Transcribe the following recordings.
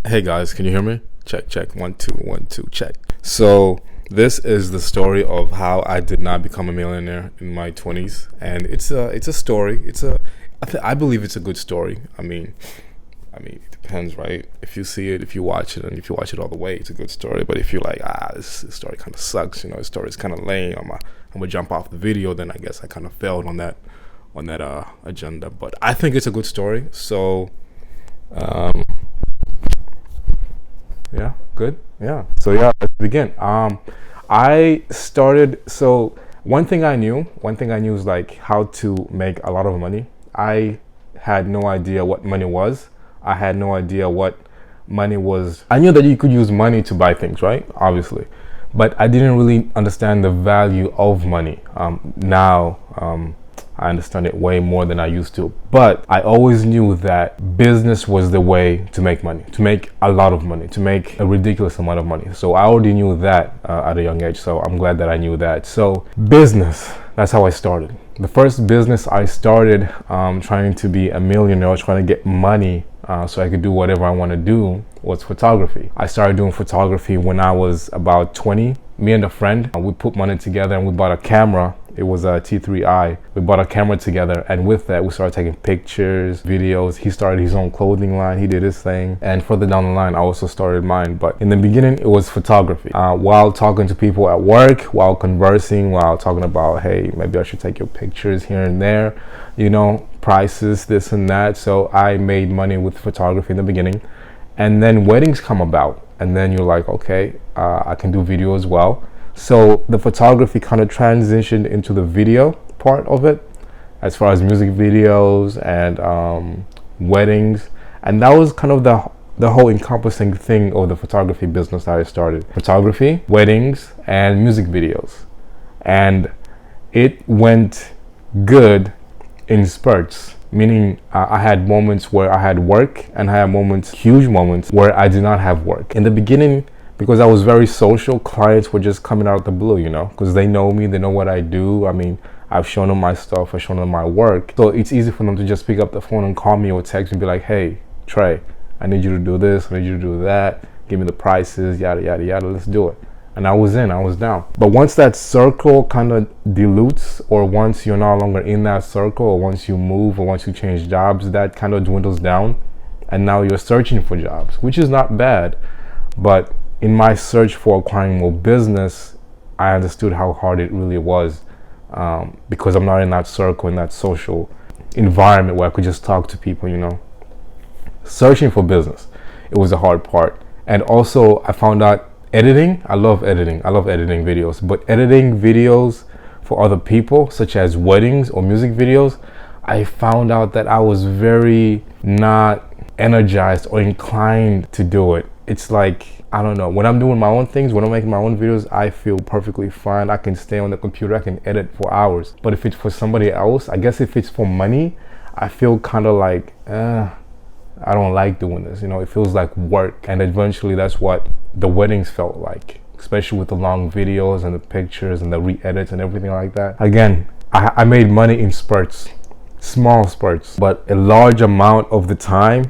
Hey guys, can you hear me? Check, check, 1 2 1 2 check. So this is the story of how I did not become a millionaire in my 20s, and it's a story. I believe it's a good story. It depends, right? If you see it, if you watch it, and if you watch it all the way, it's a good story. But if you're like, this story kind of sucks, this story is kind of lame, I'm gonna jump off the video, then I guess I kind of failed on that agenda. But I think it's a good story. So. Yeah, good. Yeah. So yeah, let's begin. I started. So one thing I knew is like how to make a lot of money. I had no idea what money was. I had no idea what money was. I knew that you could use money to buy things, right? Obviously, but I didn't really understand the value of money. Now, I understand it way more than I used to. But I always knew that business was the way to make money, to make a lot of money, to make a ridiculous amount of money. So I already knew that at a young age. So I'm glad that I knew that. So business, that's how I started. The first business I started trying to be a millionaire, trying to get money so I could do whatever I want to do, was photography. I started doing photography when I was about 20. Me and a friend, we put money together and we bought a camera. It was a T3i. We bought a camera together, and with that we started taking pictures, videos. He started his own clothing line, he did his thing, and further down the line I also started mine. But in the beginning it was photography. While talking to people at work, while conversing, while talking about, hey, maybe I should take your pictures here and there, prices, this and that. So I made money with photography in the beginning, and then weddings come about, and then you're like, okay, I can do video as well. So the photography kind of transitioned into the video part of it, as far as music videos and weddings, and that was kind of the whole encompassing thing of the photography business that I started. Photography, weddings, and music videos, and it went good in spurts. Meaning I had moments where I had work, and I had moments, huge moments, where I did not have work. In the beginning, because I was very social, clients were just coming out of the blue, because they know me, they know what I do. I've shown them my stuff, I've shown them my work. So it's easy for them to just pick up the phone and call me or text me and be like, hey, Trey, I need you to do this, I need you to do that, give me the prices, yada, yada, yada, let's do it. And I was down. But once that circle kind of dilutes, or once you're no longer in that circle, or once you move, or once you change jobs, that kind of dwindles down. And now you're searching for jobs, which is not bad. But in my search for acquiring more business, I understood how hard it really was, because I'm not in that circle, in that social environment where I could just talk to people, Searching for business, it was a hard part. And also I found out editing. I love editing videos, but editing videos for other people, such as weddings or music videos, I found out that I was very not energized or inclined to do it. It's like, I don't know, when I'm doing my own things, when I'm making my own videos, I feel perfectly fine. I can stay on the computer, I can edit for hours. But if it's for somebody else, I guess if it's for money, I feel kind of like, I don't like doing this. It feels like work. And eventually that's what the weddings felt like, especially with the long videos and the pictures and the re-edits and everything like that. Again, I made money in spurts, small spurts, but a large amount of the time,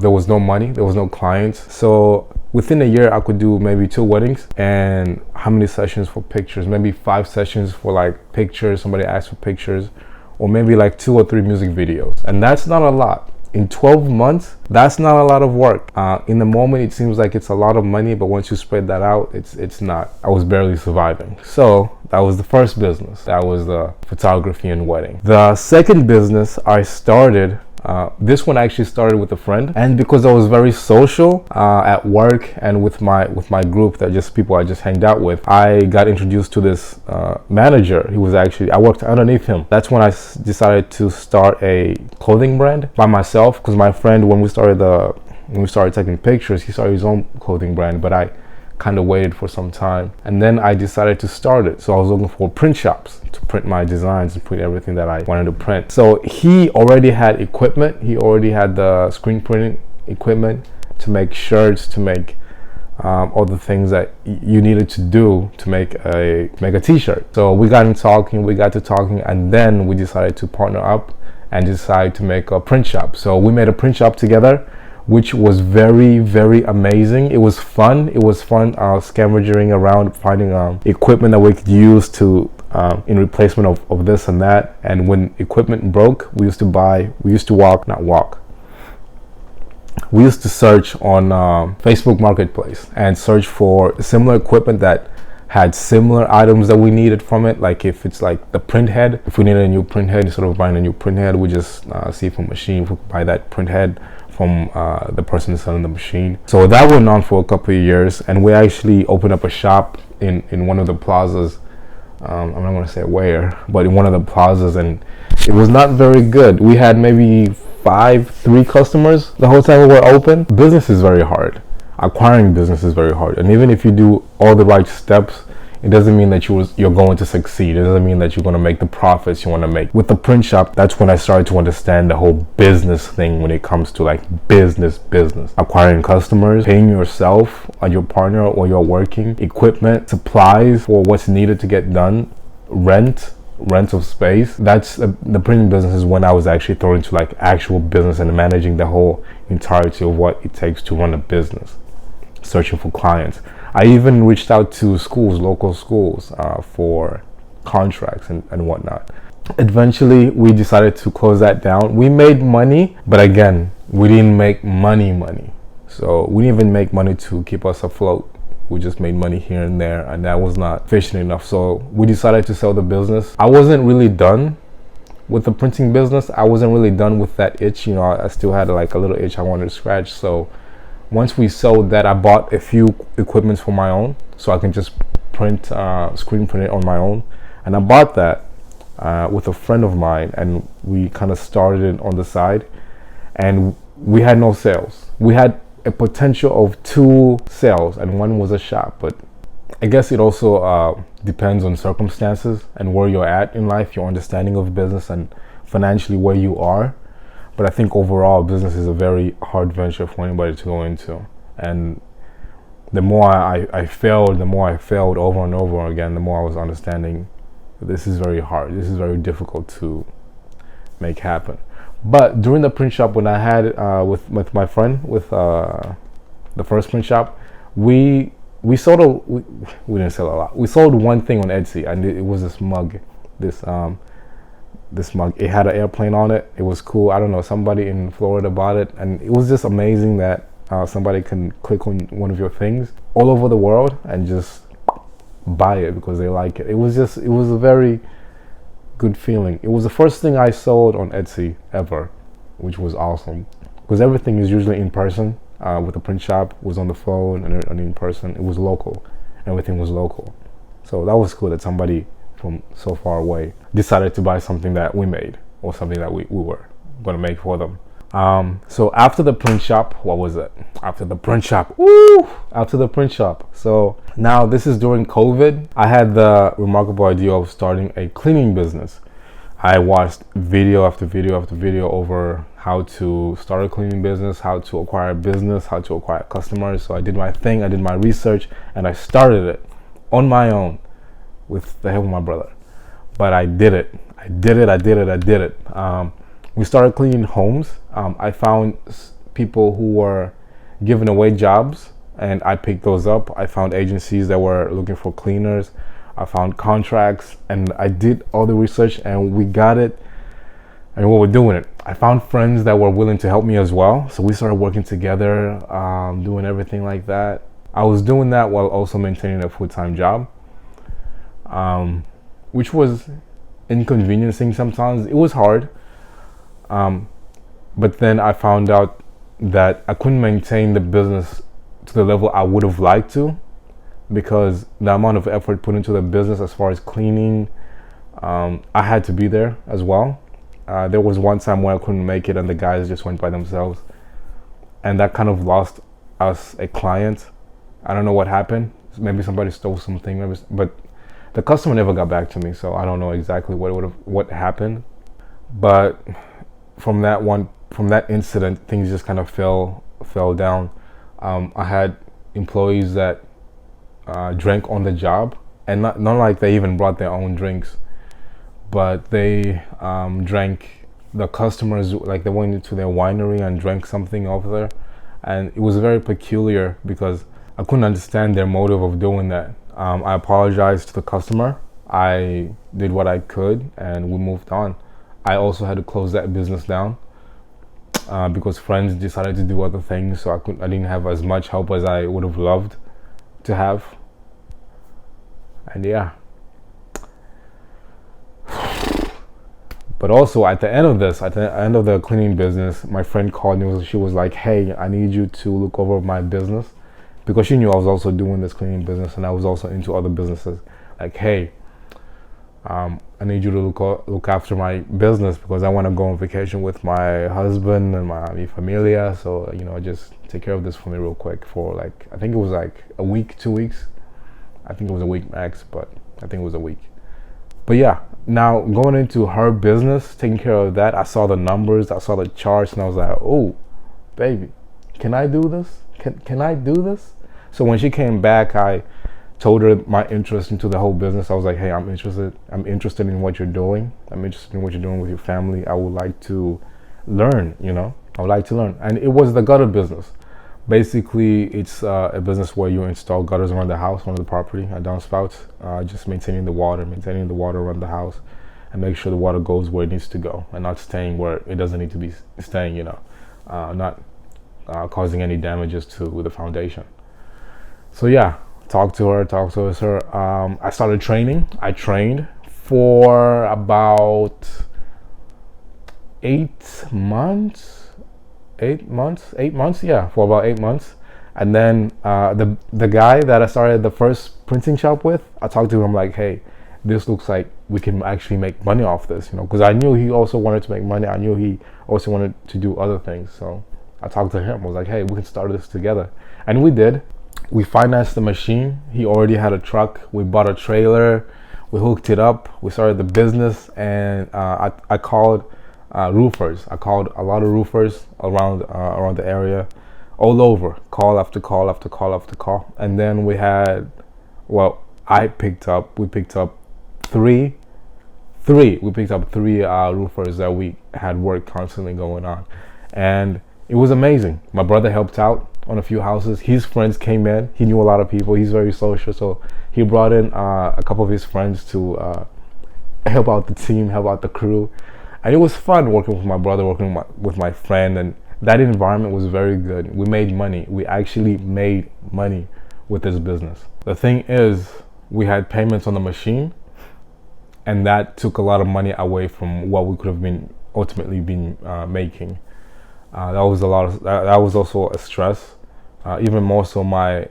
there was no money, there was no clients. So within a year, I could do maybe 2 weddings, and how many sessions for pictures? Maybe 5 sessions for like pictures, somebody asked for pictures, or maybe like 2 or 3 music videos. And that's not a lot. In 12 months, that's not a lot of work. In the moment, it seems like it's a lot of money, but once you spread that out, it's not. I was barely surviving. So that was the first business. That was the photography and wedding. The second business I started, this one actually started with a friend, and because I was very social at work and with my group, that just people I just hanged out with, I got introduced to this manager. I worked underneath him. That's when I decided to start a clothing brand by myself, because my friend, when we started taking pictures, he started his own clothing brand, but I kind of waited for some time, and then I decided to start it. So I was looking for print shops to print my designs and print everything that I wanted to print. So he already had equipment. He already had the screen printing equipment to make shirts, to make all the things that you needed to do to make a t-shirt. So we got to talking, and then we decided to partner up and decide to make a print shop. So we made a print shop together. which was very, very amazing. It was fun. It was fun scavenging around, finding equipment that we could use to in replacement of this and that. And when equipment broke, we used to search on Facebook Marketplace and search for similar equipment that had similar items that we needed from it. Like if it's like the print head, if we needed a new print head, instead of buying a new print head, we just see from a machine if we could buy that print head from the person selling the machine. So that went on for a couple of years, and we actually opened up a shop in one of the plazas. I'm not going to say where, but in one of the plazas, and it was not very good. We had maybe 3 customers the whole time we were open. Business is very hard. Acquiring business is very hard, and even if you do all the right steps, it doesn't mean that you're going to succeed. It doesn't mean that you're going to make the profits you want to make. With the print shop, that's when I started to understand the whole business thing when it comes to like business. Acquiring customers, paying yourself or your partner or you're working, equipment, supplies for what's needed to get done, rent of space. That's the printing business is when I was actually thrown into like actual business and managing the whole entirety of what it takes to run a business, searching for clients. I even reached out to schools, local schools, for contracts and whatnot. Eventually, we decided to close that down. We made money, but again, we didn't make money. So we didn't even make money to keep us afloat. We just made money here and there, and that was not efficient enough. So we decided to sell the business. I wasn't really done with the printing business. I wasn't really done with that itch. You know, I still had like a little itch I wanted to scratch. So once we sold that, I bought a few equipments for my own, so I can just screen print it on my own. And I bought that with a friend of mine, and we kind of started it on the side, and we had no sales. We had a potential of 2 sales, and one was a shop, but I guess it also depends on circumstances and where you're at in life, your understanding of business, and financially where you are. But I think overall, business is a very hard venture for anybody to go into. And the more I failed over and over again, the more I was understanding this is very hard. This is very difficult to make happen. But during the print shop, when I had with my friend, with the first print shop, we sold we didn't sell a lot. We sold one thing on Etsy, and it was this mug. This mug, it had an airplane on it. It was cool. I don't know, somebody in Florida bought it, and it was just amazing that somebody can click on one of your things all over the world and just buy it because they like it. It was a very good feeling. It was the first thing I sold on Etsy ever, which was awesome, because everything is usually in person. With the print shop, it was on the phone and in person. It was local. Everything was local. So that was cool that somebody from so far away decided to buy something that we made, or something that we were going to make for them. So after the print shop, what was it? After the print shop. So now this is during COVID. I had the remarkable idea of starting a cleaning business. I watched video after video after video over how to start a cleaning business, how to acquire business, how to acquire customers. So I did my thing, I did my research, and I started it on my own with the help of my brother. But I did it. We started cleaning homes. I found people who were giving away jobs, and I picked those up. I found agencies that were looking for cleaners. I found contracts, and I did all the research, and we got it, and we were doing it. I found friends that were willing to help me as well, so we started working together, doing everything like that. I was doing that while also maintaining a full-time job, which was inconveniencing sometimes. It was hard, but then I found out that I couldn't maintain the business to the level I would have liked to, because the amount of effort put into the business as far as cleaning, I had to be there as well. There was one time where I couldn't make it and the guys just went by themselves, and that kind of lost us a client. I don't know what happened. Maybe somebody stole something, but the customer never got back to me, so I don't know exactly what happened. But from that incident, things just kind of fell down. I had employees that drank on the job, and not like they even brought their own drinks, but they drank the customers, like they went into their winery and drank something over there, and it was very peculiar because I couldn't understand their motive of doing that. I apologized to the customer. I did what I could, and we moved on. I also had to close that business down because friends decided to do other things, so I didn't have as much help as I would have loved to have. And yeah. But also at the end of this, at the end of the cleaning business, my friend called me. She was like, "Hey, I need you to look over my business," because she knew I was also doing this cleaning business and I was also into other businesses. Like, "Hey, I need you to look after my business because I want to go on vacation with my husband and my familia. So just take care of this for me real quick for like, I think it was like a week, 2 weeks. I think it was a week max, but I think it was a week." But yeah, now going into her business, taking care of that, I saw the numbers, I saw the charts, and I was like, "Oh, baby, can I do this? Can I do this?" So when she came back, I told her my interest into the whole business. I was like, "Hey, I'm interested in what you're doing. I'm interested in what you're doing with your family. I would like to learn, I would like to learn." And it was the gutter business. Basically, it's a business where you install gutters around the house, around the property, downspouts, just maintaining the water around the house, and make sure the water goes where it needs to go and not staying where it doesn't need to be staying, not causing any damages to the foundation. So yeah, talk to her. I started training. I trained for about 8 months. 8 months, yeah, for about 8 months. And then the guy that I started the first printing shop with, I talked to him like, "Hey, this looks like we can actually make money off this," because I knew he also wanted to make money. I knew he also wanted to do other things. So I talked to him. I was like, "Hey, we can start this together." And we did. We financed the machine. He already had a truck. We bought a trailer. We hooked it up. We started the business, and I called roofers. I called a lot of roofers around the area, all over, call after call after call after call. And then we picked up three roofers that we had work constantly going on, and it was amazing. My brother helped out on a few houses. His friends came in. He knew a lot of people. He's very social, so he brought in a couple of his friends to help out the team, help out the crew. And it was fun working with my brother, working with my friend, and that environment was very good. We made money. We actually made money with this business. The thing is, we had payments on the machine, and that took a lot of money away from what we could have been ultimately making. That was also a stress. Even more so, my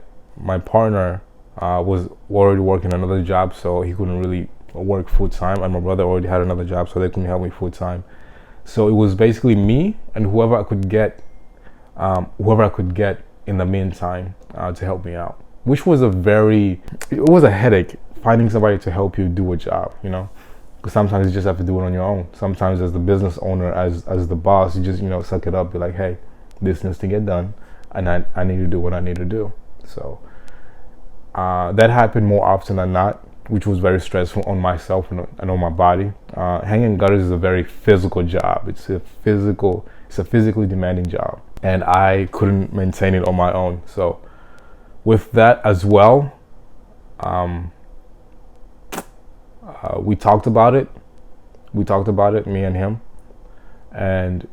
partner was already working another job, so he couldn't really work full time, and my brother already had another job, so they couldn't help me full time. So it was basically me and whoever I could get in the meantime to help me out, which was it was a headache finding somebody to help you do a job, because sometimes you just have to do it on your own. Sometimes as the business owner, as the boss, you just suck it up, be like, "Hey, this needs to get done, and I need to do what I need to do." So that happened more often than not, which was very stressful on myself and on my body. Hanging gutters is a very physical job. It's a physically demanding job, and I couldn't maintain it on my own. So with that as well, we talked about it. Me and him, and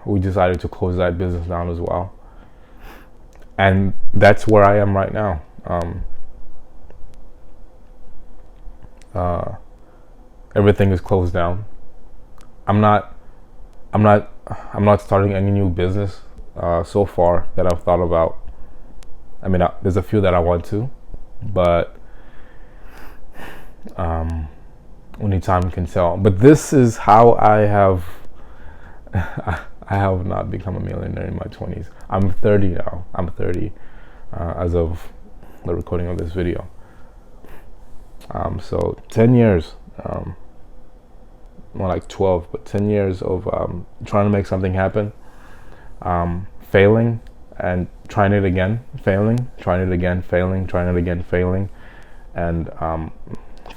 we decided to close that business down as well. And that's where I am right now. Everything is closed down. I'm not starting any new business so far that I've thought about. I mean, there's a few that I want to, but only time can tell. But this is how I have not become a millionaire in my 20s. I'm 30 now. I'm 30 as of the recording of this video. So 10 years, more like 12, but 10 years of trying to make something happen, failing and trying it again, failing, trying it again, failing, trying it again, failing, and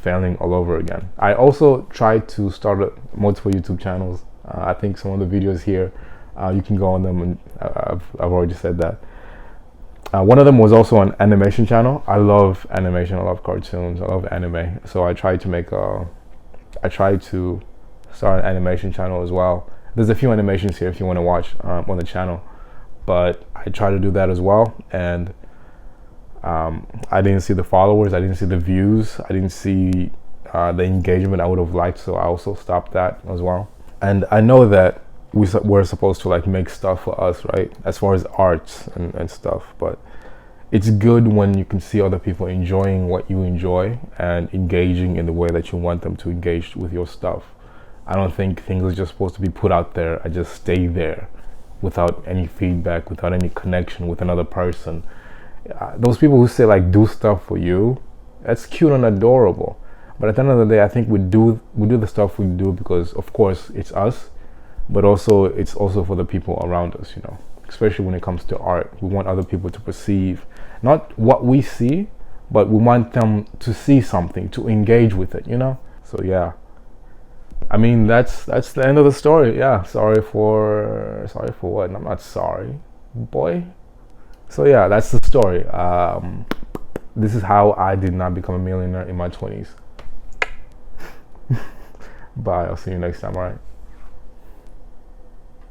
failing all over again. I also tried to start multiple YouTube channels. I think some of the videos here You can go on them, and I've already said that. One of them was also an animation channel. I love animation. I love cartoons. I love anime. So I tried to start an animation channel as well. There's a few animations here if you want to watch on the channel, but I tried to do that as well, and I didn't see the followers, I didn't see the views, I didn't see the engagement I would have liked, so I also stopped that as well. And I know that we're supposed to like make stuff for us, right? As far as arts and stuff, but it's good when you can see other people enjoying what you enjoy and engaging in the way that you want them to engage with your stuff. I don't think things are just supposed to be put out there and just stay there without any feedback, without any connection with another person. Those people who say like do stuff for you, that's cute and adorable. But at the end of the day, I think we do the stuff we do because of course it's us, but also it's also for the people around us, you know. Especially when it comes to art, we want other people to perceive not what we see, but we want them to see something, to engage with it, you know. So yeah, I mean that's the end of the story. Yeah, sorry for what? I'm not sorry, boy. So yeah, that's the story. This is how I did not become a millionaire in my 20s. Bye. I'll see you next time. All right.